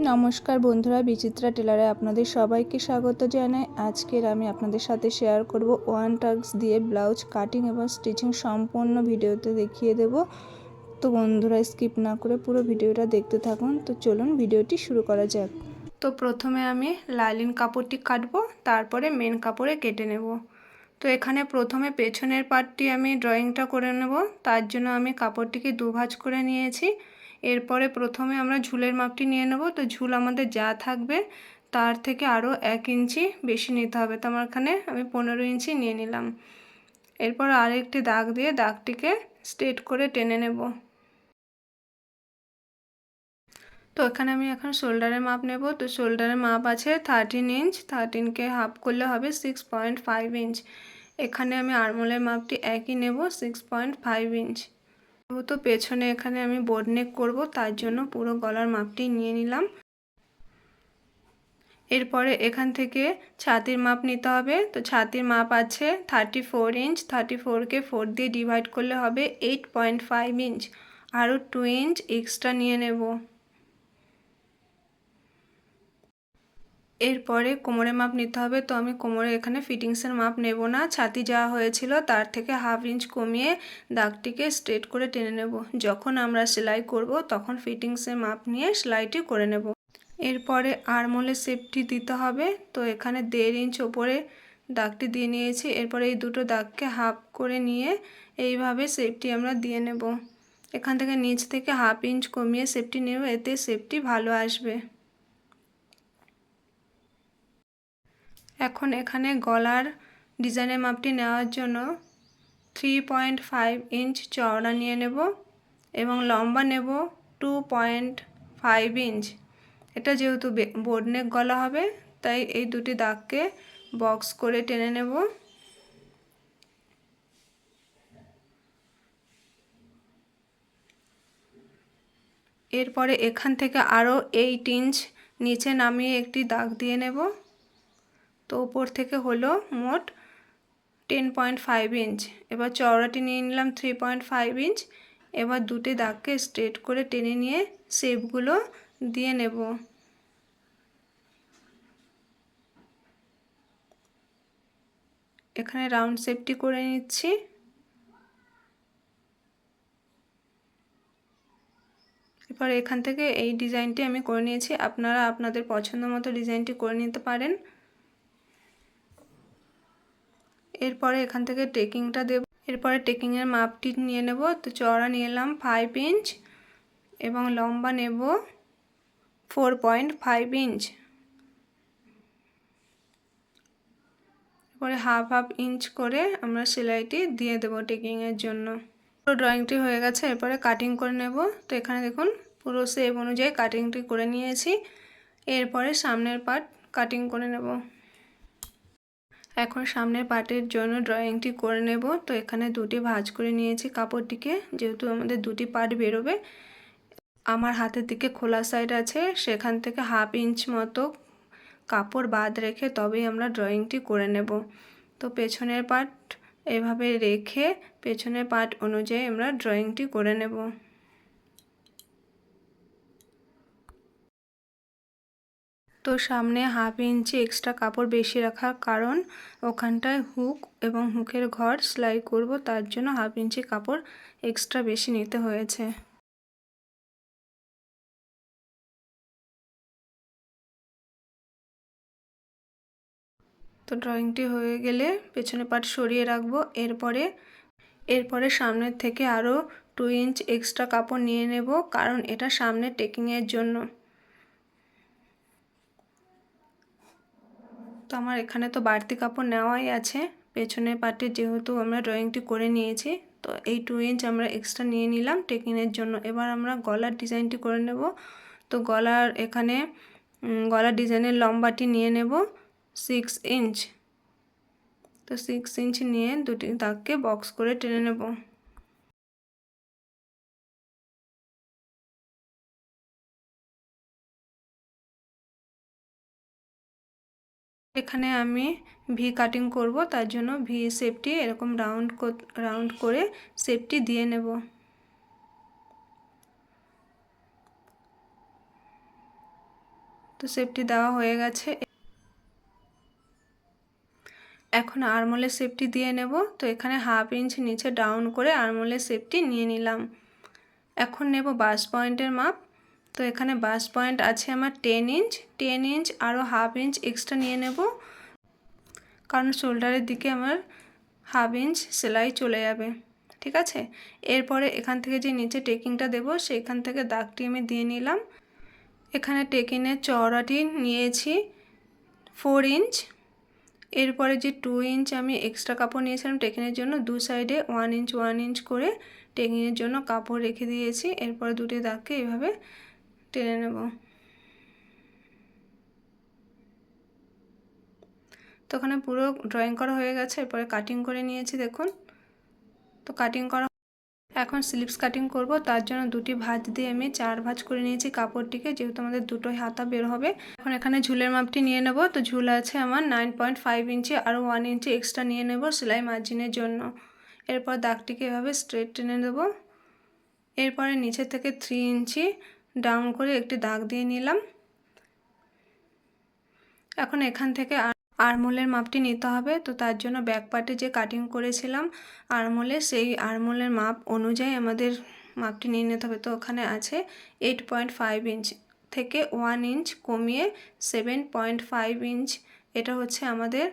নমস্কার বন্ধুরা, বিচিত্রা টেলারে আপনাদের সবাইকে স্বাগত জানাই। আজকের আমি আপনাদের সাথে শেয়ার করব ওয়ান টাক্স দিয়ে ব্লাউজ কাটিং এবং স্টিচিং সম্পূর্ণ ভিডিওতে দেখিয়ে দেব। তো বন্ধুরা স্কিপ না করে পুরো ভিডিওটা দেখতে থাকুন। তো চলুন ভিডিওটি শুরু করা যাক। তো প্রথমে আমি লাইলিন কাপড়টি কাটবো, তারপরে মেন কাপড়ে কেটে নেব। তো এখানে প্রথমে পেছনের পার্টটি আমি ড্রয়িংটা করে নেব, তার জন্য আমি কাপড়টিকে দুভাঁজ করে নিয়েছি। এরপরে প্রথমে আমরা ঝুলের মাপটি নিয়ে নেব। তো ঝুল আমাদের যা থাকবে তার থেকে আরও 1 ইঞ্চি বেশি নিতে হবে। তো আমার এখানে আমি 15 ইঞ্চি নিয়ে নিলাম। এরপর আরেকটি দাগ দিয়ে দাগটিকে স্ট্রেট করে টেনে নেব। তো এখানে আমি এখন শোল্ডারের মাপ নেব। তো শোল্ডারের মাপ আছে 13 ইঞ্চ, 13কে হাফ করলে হবে 6.5 ইঞ্চ। এখানে আমি আরমোলের মাপটি একই নেব, 6.5 ইঞ্চ। তো পেছনে এখানে আমি বোট নেক করব, তার জন্য পুরো গলার মাপটি নিয়ে নিলাম। এরপরে এখান থেকে ছাতির মাপ নিতে হবে। তো ছাতির মাপ আছে 34 ইঞ্চ, 34কে 4 দিয়ে ডিভাইড করলে হবে 8.5 ইঞ্চ। আরও 2 ইঞ্চ এক্সট্রা নিয়ে নেব। এরপরে কোমরের মাপ নিতে হবে। তো আমি কোমরে এখানে ফিটিংসের মাপ নেব না, ছাতি যা হয়েছিল তার থেকে হাফ ইঞ্চ কমিয়ে দাগটিকে স্ট্রেট করে টেনে নেব। যখন আমরা সেলাই করব তখন ফিটিংসের মাপ নিয়ে সেলাইটি করে নেব। এরপরে আরমোলের শেপটি দিতে হবে। তো এখানে 1.5 ইঞ্চ ওপরে দাগটি দিয়ে নিয়েছি। এরপরে এই দুটো দাগকে হাফ করে নিয়ে এইভাবে শেপটি আমরা দিয়ে নেব। এখান থেকে নিচ থেকে হাফ ইঞ্চ কমিয়ে শেপটি নেব, এতে শেপটি ভালো আসবে। এখন এখানে গলার ডিজাইনের মাপটি নেওয়ার জন্য 3.5 ইঞ্চ চওড়া নিয়ে নেব এবং লম্বা নেব 2.5 ইঞ্চ। এটা যেহেতু বোট নেক গলা হবে, তাই এই দুটি দাগকে বক্স করে টেনে নেব। এরপরে এখান থেকে আরও 8 ইঞ্চ নিচে নামিয়ে একটি দাগ দিয়ে নেব। তো উপর থেকে হলো মোট 10.5 ইঞ্চ। এবার চওড়াটি নিয়ে নিলাম 3.5 ইঞ্চ। এবার দুটি দাগকে স্ট্রেট করে টেনে নিয়ে শেপগুলো দিয়ে নেব। এখানে রাউন্ড শেপটি করে নিচ্ছি। এবার এখান থেকে এই ডিজাইনটি আমি করে নিয়েছি, আপনারা আপনাদের পছন্দ মতো ডিজাইনটি করে নিতে পারেন। এরপরে এখান থেকে টেকিংটা দেব। এরপরে টেকিংয়ের মাপটি নিয়ে নেব। তো চওড়া নিয়ে এলাম 5 ইঞ্চ এবং লম্বা নেব 4.5 ইঞ্চ। এরপরে হাফ ইঞ্চ করে আমরা সেলাইটি দিয়ে দেব টেকিংয়ের জন্য। পুরো ড্রয়িংটি হয়ে গেছে, এরপরে কাটিং করে নেব। তো এখানে দেখুন পুরো শেপ অনুযায়ী কাটিংটি করে নিয়েছি। এরপরে সামনের পার্ট কাটিং করে নেব। এখন সামনের পার্টের জন্য ড্রয়িংটি করে নেব। তো এখানে দুটি ভাঁজ করে নিয়েছি কাপড়টিকে, যেহেতু আমাদের দুটি পার্ট বেরোবে। আমার হাতের দিকে খোলা সাইড আছে, সেখান থেকে হাফ ইঞ্চ মতো কাপড় বাদ রেখে তবেই আমরা ড্রয়িংটি করে নেব। তো পেছনের পার্ট এভাবে রেখে পেছনের পার্ট অনুযায়ী আমরা ড্রয়িংটি করে নেব। তো সামনে হাফ ইঞ্চি এক্সট্রা কাপড় বেশি রাখার কারণ ওখানটায় হুক এবং হুকের ঘর সেলাই করব, তার জন্য হাফ ইঞ্চি কাপড় এক্সট্রা বেশি নিতে হয়েছে। তো ড্রয়িংটি হয়ে গেলে পেছনের পার্ট সরিয়ে রাখবো। এরপরে সামনের থেকে আরও 2 ইঞ্চ এক্সট্রা কাপড় নিয়ে নেব, কারণ এটা সামনে টেকিংয়ের জন্য। তো আমার এখানে তো বাড়তি কাপড় নেওয়াই আছে পেছনের পার্টে, যেহেতু আমরা ড্রয়িংটি করে নিয়েছি। তো এই 2 ইঞ্চ আমরা এক্সট্রা নিয়ে নিলাম টেকিংয়ের জন্য। এবার আমরা গলার ডিজাইনটি করে নেব। তো গলার এখানে গলার ডিজাইনের লম্বাটি নিয়ে নেব 6 ইঞ্চ। তো 6 ইঞ্চ নিয়ে দুটি দাগকে বক্স করে টেনে নেব। এখানে আমি ভি কাটিং করব, তার জন্য ভি শেপটি এরকম রাউন্ড করে শেপটি দিয়ে নেব। তো শেপটি দেওয়া হয়ে গেছে। এখন আরমোলের শেপটি দিয়ে নেব। তো এখানে 1/2 ইঞ্চ নিচে ডাউন করে আরমোলের শেপটি নিয়ে নিলাম। এখন নেব বাস পয়েন্টের মাপ। তো এখানে বাস পয়েন্ট আছে আমার 10 ইঞ্চ। 10 ইঞ্চ আরও 1/2 ইঞ্চ এক্সট্রা নিয়ে নেব, কারণ শোল্ডারের দিকে আমার 1/2 ইঞ্চ সেলাই চলে যাবে। ঠিক আছে, এরপরে এখান থেকে যে নিচে টেকিংটা দেব সেইখান থেকে দাগটি আমি দিয়ে নিলাম। এখানে টেকিংয়ের চওড়াটি নিয়েছি 4 ইঞ্চ। এরপরে যে 2 ইঞ্চ আমি এক্সট্রা কাপড় নিয়েছিলাম টেকিংয়ের জন্য, দু সাইডে 1 ইঞ্চ 1 ইঞ্চ করে টেকিংয়ের জন্য কাপড় রেখে দিয়েছি। এরপরে দুটি দাগকে এভাবে টেনে নেব। তো ওখানে পুরো ড্রয়িং করা হয়ে গেছে। এরপরে কাটিং করে নিয়েছি, দেখুন। তো কাটিং করা, এখন স্লিপস কাটিং করব। তার জন্য দুটি ভাঁজ দিয়ে আমি 4 ভাঁজ করে নিয়েছি কাপড়টিকে, যেহেতু আমাদের দুটোই হাতা বের হবে। এখন এখানে ঝুলের মাপটি নিয়ে নেব। তো ঝুল আছে আমার 9.5 ইঞ্চি, আরও 1 ইঞ্চি এক্সট্রা নিয়ে নেব সেলাই মার্জিনের জন্য। এরপর দাগটিকে এভাবে স্ট্রেট টেনে দেব। এরপরে নিচে থেকে 3 ইঞ্চি ডাউন করে একটি দাগ দিয়ে নিলাম। এখন এখান থেকে আরমোলের মাপটি নিতে হবে। তো তার জন্য ব্যাক পার্টে যে কাটিং করেছিলাম আরমোলে, সেই আরমোলের মাপ অনুযায়ী আমাদের মাপটি নিয়ে নিতে হবে। তো ওখানে আছে 8.5 ইঞ্চ থেকে 1 ইঞ্চ কমিয়ে 7.5 ইঞ্চ। এটা হচ্ছে আমাদের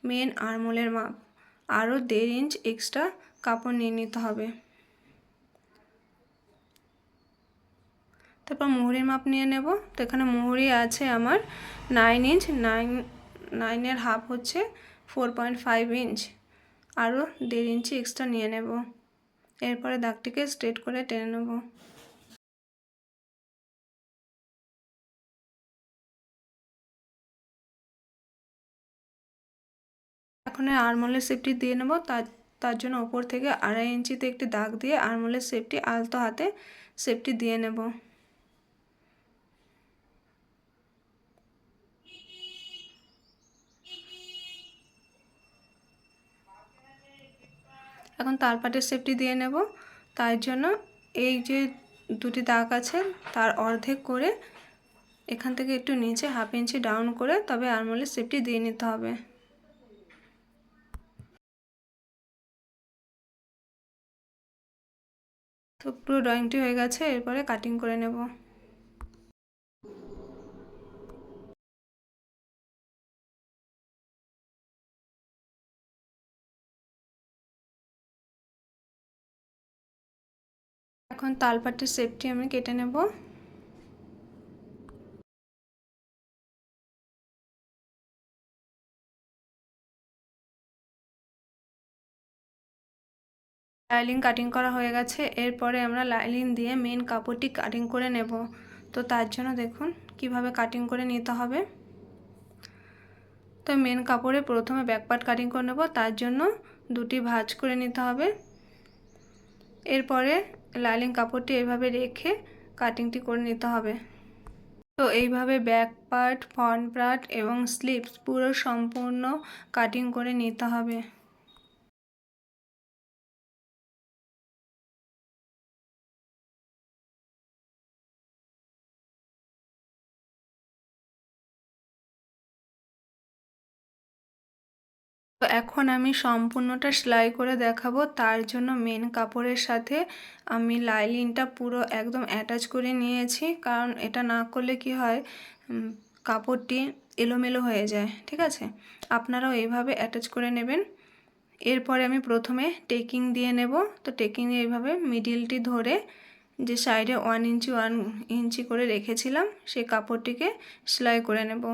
মেন আরমোলের মাপ। আরও 1.5 ইঞ্চ এক্সট্রা কাপড় নিয়ে নিতে হবে। তারপর মুহুরির মাপ নিয়ে নেব। তো এখানে মুহুরি আছে আমার 9 ইঞ্চ। 9-এর হাফ হচ্ছে 4.5 ইঞ্চ, আরও 1.5 ইঞ্চি এক্সট্রা নিয়ে নেব। এরপরে দাগটিকে স্ট্রেট করে টেনে নেব। এখন আরমোলের শেপটি দিয়ে নেব। তার জন্য ওপর থেকে 2.5 ইঞ্চিতে একটি দাগ দিয়ে আরমোলের শেপটি আলতো হাতে শেপটি দিয়ে নেব। এখন তালপাটের শেপটি দিয়ে নেব। তার জন্য এই যে দুটি দাগ আছে তার অর্ধেক করে এখান থেকে একটু নিচে 1/2 ইঞ্চি ডাউন করে তবে আরমোলের শেপটি দিয়ে নিতে হবে। তো পুরো ড্রয়িংটি হয়ে গেছে। এরপরে কাটিং করে নেব। এখন তালপাটের শেপটি আমি কেটে নেব। লাইনিং কাটিং করা হয়ে গেছে। এরপরে আমরা লাইনিং দিয়ে মেন কাপড়টি কাটিং করে নেব। তো তার জন্য দেখুন কিভাবে কাটিং করে নিতে হবে। তো মেন কাপড়ে প্রথমে ব্যাক পার্ট কাটিং করে নেব। তার জন্য দুটি ভাঁজ করে নিতে হবে। এরপরে লাইনিং কাপড়টি এভাবে রেখে কাটিংটি করে নিতে হবে। তো এইভাবে ব্যাক পার্ট, ফ্রন্ট পার্ট এবং স্লিভস পুরো সম্পূর্ণ কাটিং করে নিতে হবে। তো এখন আমি সম্পূর্ণটা সেলাই করে দেখাবো। তার জন্য মেন কাপড়ের সাথে আমি লাইনিংটা পুরো একদম অ্যাটাচ করে নিয়েছি, কারণ এটা না করলে কি হয় কাপড়টি এলোমেলো হয়ে যায়। ঠিক আছে, আপনারাও এইভাবে অ্যাটাচ করে নেবেন। এরপরে আমি প্রথমে টেকিং দিয়ে নেব। তো টেকিং এইভাবে মিডিলটি ধরে যে সাইডে 1 ইঞ্চি 1 ইঞ্চি করে রেখেছিলাম সেই কাপড়টিকে সেলাই করে নেব।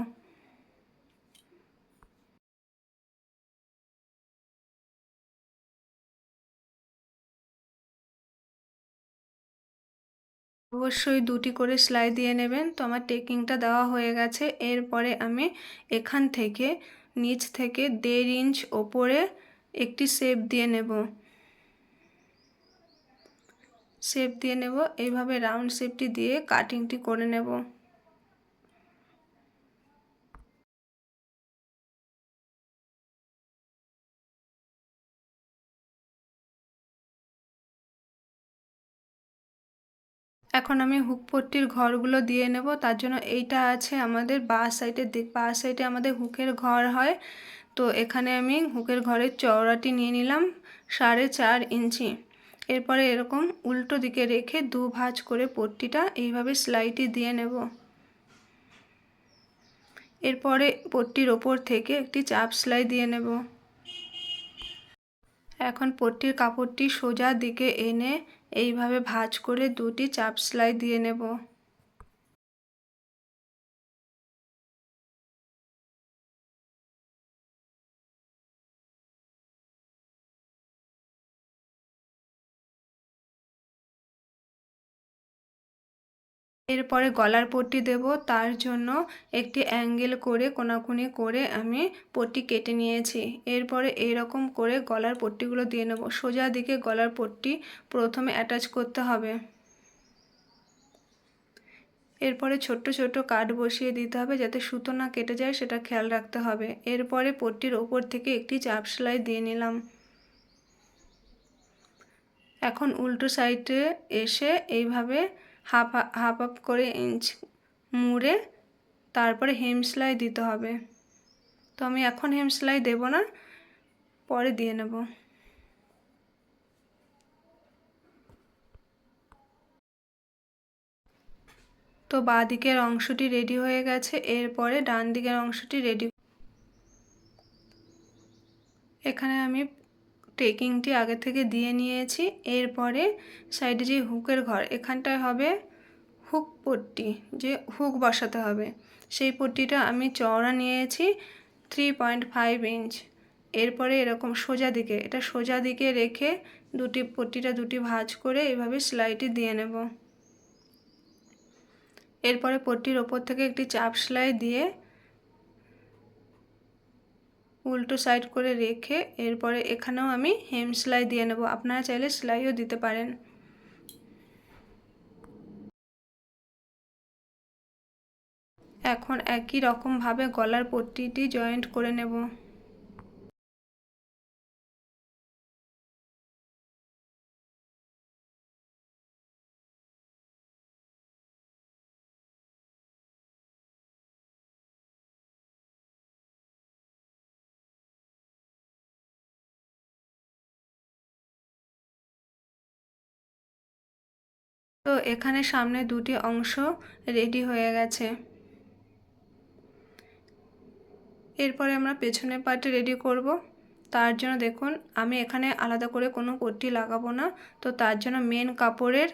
অবশ্যই দুটি করে সেলাই দিয়ে নেবেন। তো আমার টেকিংটা দেওয়া হয়ে গেছে। এরপরে আমি এখান থেকে নিচ থেকে 1.5 ইঞ্চ ওপরে একটি শেপ দিয়ে নেব। এইভাবে রাউন্ড শেপটি দিয়ে কাটিংটি করে নেব। এখন আমি হুক পট্টির ঘরগুলো দিয়ে নেব। তার জন্য এইটা আছে আমাদের বাঁ সাইডের দিক, বাঁ সাইডে আমাদের হুকের ঘর হয়। তো এখানে আমি হুকের ঘরের চওড়াটি নিয়ে নিলাম 4.5 ইঞ্চি। এরপরে এরকম উল্টো দিকে রেখে দু ভাঁজ করে পট্টিটা এইভাবে সেলাইটি দিয়ে নেব। এরপরে পট্টির ওপর থেকে একটি চাপ সেলাই দিয়ে নেব। এখন পট্টির কাপড়টি সোজা দিকে এনে এইভাবে ভাঁজ করে দুটি চাপ সেলাই দিয়ে নেব। এরপরে গলার পট্টি দেব, তার জন্য একটি অ্যাঙ্গেল করে কোনাকুনি করে আমি পট্টি কেটে নিয়েছি। এরপরে এইরকম করে গলার পট্টিগুলো দিয়ে নেব। সোজা দিকে গলার পট্টি প্রথমে অ্যাটাচ করতে হবে। এরপরে ছোট্ট ছোট্ট কাট বসিয়ে দিতে হবে যাতে সুতো না কেটে যায়, সেটা খেয়াল রাখতে হবে। এরপরে পট্টির ওপর থেকে একটি চাপ সেলাই দিয়ে নিলাম। এখন উল্টো সাইডে এসে এইভাবে হাফ হাফ করে ইঞ্চ মুড়ে তারপরে হেম সেলাই দিতে হবে। তো আমি এখন হেম সেলাই দেব না, পরে দিয়ে নেব। তো বাঁ দিকের অংশটি রেডি হয়ে গেছে। এরপরে ডান দিকের অংশটি রেডি। এখানে আমি টেকিংটি আগে থেকে দিয়ে নিয়েছি। এরপরে সাইডে যে হুকের ঘর, এখানটায় হবে হুক পট্টি, যে হুক বসাতে হবে, সেই পট্টিটা আমি চওড়া নিয়েছি 3.5 ইঞ্চ। এরপরে এরকম সোজা দিকে, এটা সোজা দিকে রেখে পট্টিটা দুটি ভাঁজ করে এইভাবে সেলাইটি দিয়ে নেব। এরপরে পট্টির ওপর থেকে একটি চাপ সেলাই দিয়ে উল্টো সাইড করে রেখে এরপরে এখানেও আমি হেম সেলাই দিয়ে নেব। আপনারা চাইলে সেলাইও দিতে পারেন। এখন একই রকমভাবে গলার পট্টিটি জয়েন্ট করে নেব। তো এখানে সামনে দুটি অংশ রেডি হয়ে গেছে। এরপরে আমরা পেছনের পার্টে রেডি করব। তার জন্য দেখুন আমি এখানে আলাদা করে কোনো পট্টি লাগাবো না। তো তার জন্য মেন কাপড়ের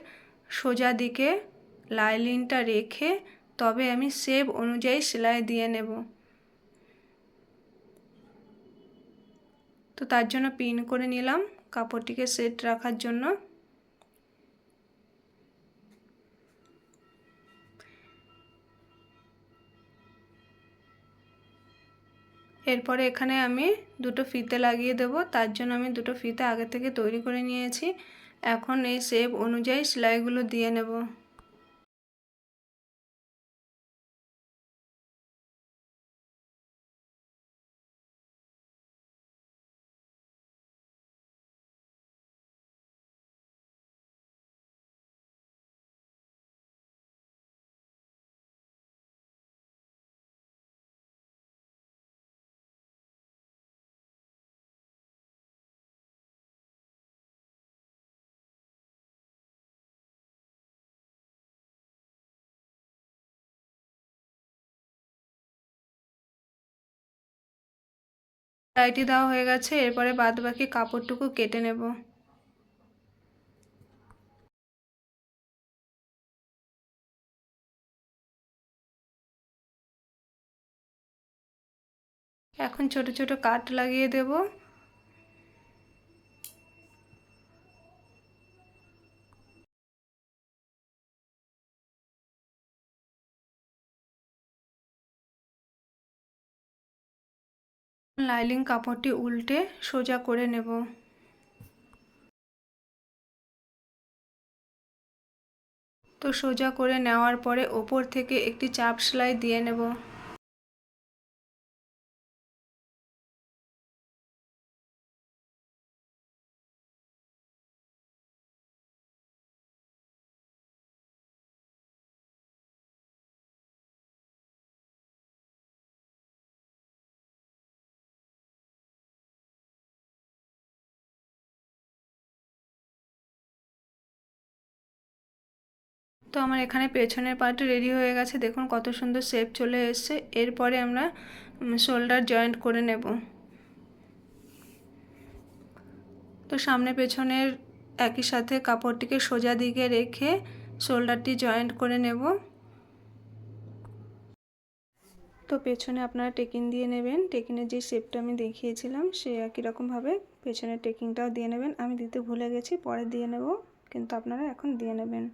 সোজা দিকে লাইনিংটা রেখে তবে আমি শেপ অনুযায়ী সেলাই দিয়ে নেব। তো তার জন্য পিন করে নিলাম কাপড়টিকে সেট রাখার জন্য। এরপরে এখানে আমি দুটো ফিতে লাগিয়ে দেব। তার জন্য আমি দুটো ফিতে আগে থেকে তৈরি করে নিয়েছি। এখন এই শেপ অনুযায়ী সেলাইগুলো দিয়ে নেব। সেলাইটি দেওয়া হয়ে গেছে। এরপরে বাদ বাকি কাপড়টুকু কেটে নেব। এখন ছোট ছোট কাট লাগিয়ে দেব। লাইনিং কাপড়টি উল্টে সোজা করে নেব। তো সোজা করে নেওয়ার পরে ওপর থেকে একটি চাপ সেলাই দিয়ে নেব। তো আমার এখানে পেছনের পার্ট রেডি হয়ে গেছে, দেখুন কত সুন্দর শেপ চলে এসছে। এরপরে আমরা শোল্ডার জয়েন্ট করে নেব। তো সামনে পেছনের একই সাথে কাপড়টিকে সোজা দিকে রেখে শোল্ডারটি জয়েন্ট করে নেব। তো পেছনে আপনারা টেকিং দিয়ে নেবেন, টেকিংয়ের যে শেপটা আমি দেখিয়েছিলাম সেই একই রকমভাবে পেছনের টেকিংটাও দিয়ে নেবেন। আমি দিতে ভুলে গেছি, পরে দিয়ে নেব, কিন্তু আপনারা এখন দিয়ে নেবেন।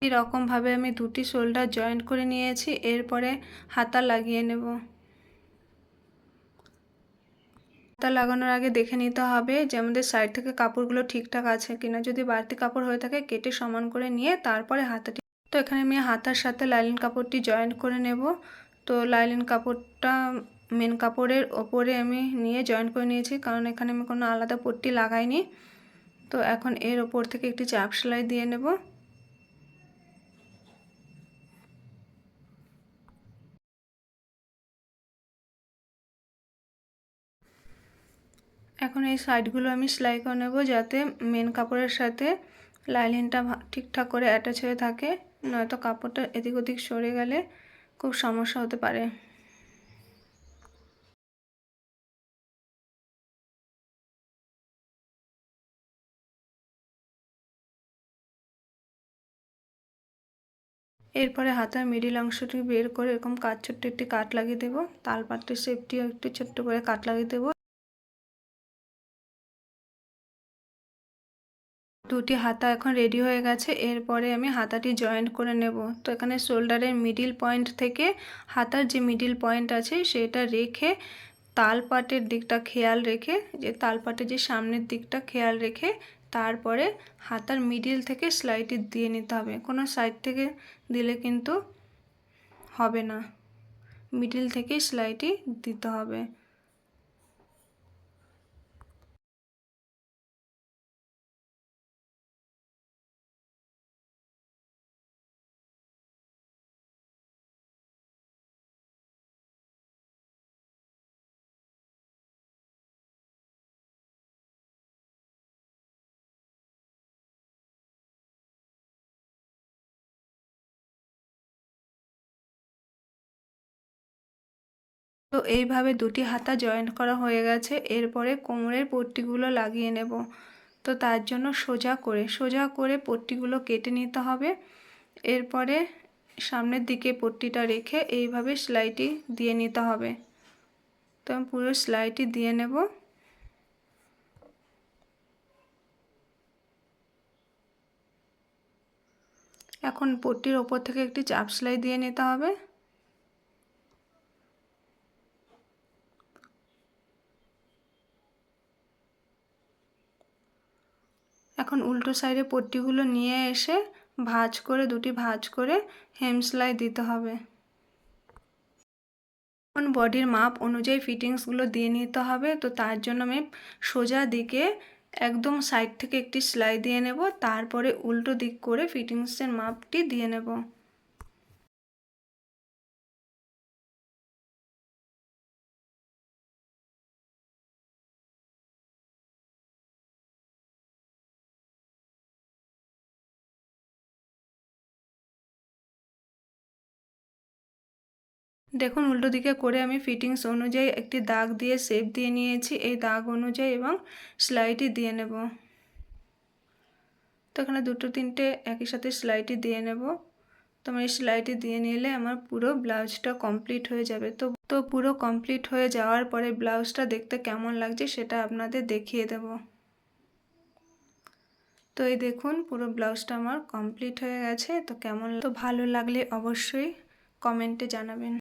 এরকমভাবে আমি দুটি শোল্ডার জয়েন্ট করে নিয়েছি। এরপরে হাতা লাগিয়ে নেব। হাতা লাগানোর আগে দেখে নিতে হবে যে আমাদের সাইড থেকে কাপড়গুলো ঠিকঠাক আছে কিনা। যদি বাড়তি কাপড় হয়ে থাকে কেটে সমান করে নিয়ে তারপরে হাতাটি। তো এখানে আমি হাতার সাথে লাইলিন কাপড়টি জয়েন্ট করে নেব। তো লাইলিন কাপড়টা মেন কাপড়ের ওপরে আমি নিয়ে জয়েন্ট করে নিয়েছি, কারণ এখানে আমি কোনো আলাদা পট্টি লাগাইনি। তো এখন এর ওপর থেকে একটি চাপ সেলাই দিয়ে নেব। এখন এই সাইডগুলো আমি সেলাই করে নেব, যাতে মেন কাপড়ের সাথে লাইলিনটা ঠিকঠাক করে অ্যাটাচ হয়ে থাকে, নয়তো কাপড়টা এদিক ওদিক সরে গেলে খুব সমস্যা হতে পারে। এরপরে হাতার মিডিল অংশটি বের করে এরকম ছোট্ট একটি কাট লাগিয়ে দেবো। তালপাতের শেপটিও একটু ছোট্ট করে কাট লাগিয়ে দেবো। দুটি হাতা এখন রেডি হয়ে গেছে। এরপরে আমি হাতাটি জয়েন্ট করে নেব। তো এখানে শোল্ডারের মিডিল পয়েন্ট থেকে হাতার যে মিডিল পয়েন্ট আছে সেটা রেখে তালপাটের দিকটা খেয়াল রেখে, যে তালপাটের যে সামনের দিকটা খেয়াল রেখে তারপরে হাতার মিডিল থেকে সেলাইটি দিয়ে নিতে হবে। কোনো সাইড থেকে দিলে কিন্তু হবে না, মিডিল থেকেই সেলাইটি দিতে হবে। তো এইভাবে দুটি হাতা জয়েন্ট করা হয়ে গেছে। এরপরে কোমরের পট্টিগুলো লাগিয়ে নেব। তো তার জন্য সোজা করে পট্টিগুলো কেটে নিতে হবে। এরপরে সামনের দিকে পট্টিটা রেখে এইভাবে সেলাইটি দিয়ে নিতে হবে। তো আমি পুরো সেলাইটি দিয়ে নেব। এখন পট্টির ওপর থেকে একটি চাপ সেলাই দিয়ে নিতে হবে। এখন উল্টো সাইডে পট্টিগুলো নিয়ে এসে দুটি ভাঁজ করে হেম সেলাই দিতে হবে। এখন বডির মাপ অনুযায়ী ফিটিংসগুলো দিয়ে নিতে হবে। তো তার জন্য আমি সোজা দিকে একদম সাইড থেকে একটি সেলাই দিয়ে নেব, তারপরে উল্টো দিক করে ফিটিংসের মাপটি দিয়ে নেব। দেখুন উল্টো দিকে করে আমি ফিটিংস অনুযায়ী একটি দাগ দিয়ে শেপ দিয়ে নিয়েছি, এই দাগ অনুযায়ী, এবং সেলাইটি দিয়ে নেব। তো এখানে দুটো তিনটে একই সাথে সেলাইটি দিয়ে নেব। তো আমি এই সেলাইটি দিয়ে নিলে আমার পুরো ব্লাউজটা কমপ্লিট হয়ে যাবে। তো পুরো কমপ্লিট হয়ে যাওয়ার পরে ব্লাউজটা দেখতে কেমন লাগছে সেটা আপনাদের দেখিয়ে দেব। তো এই দেখুন পুরো ব্লাউজটা আমার কমপ্লিট হয়ে গেছে। তো ভালো লাগলে অবশ্যই কমেন্টে জানাবেন।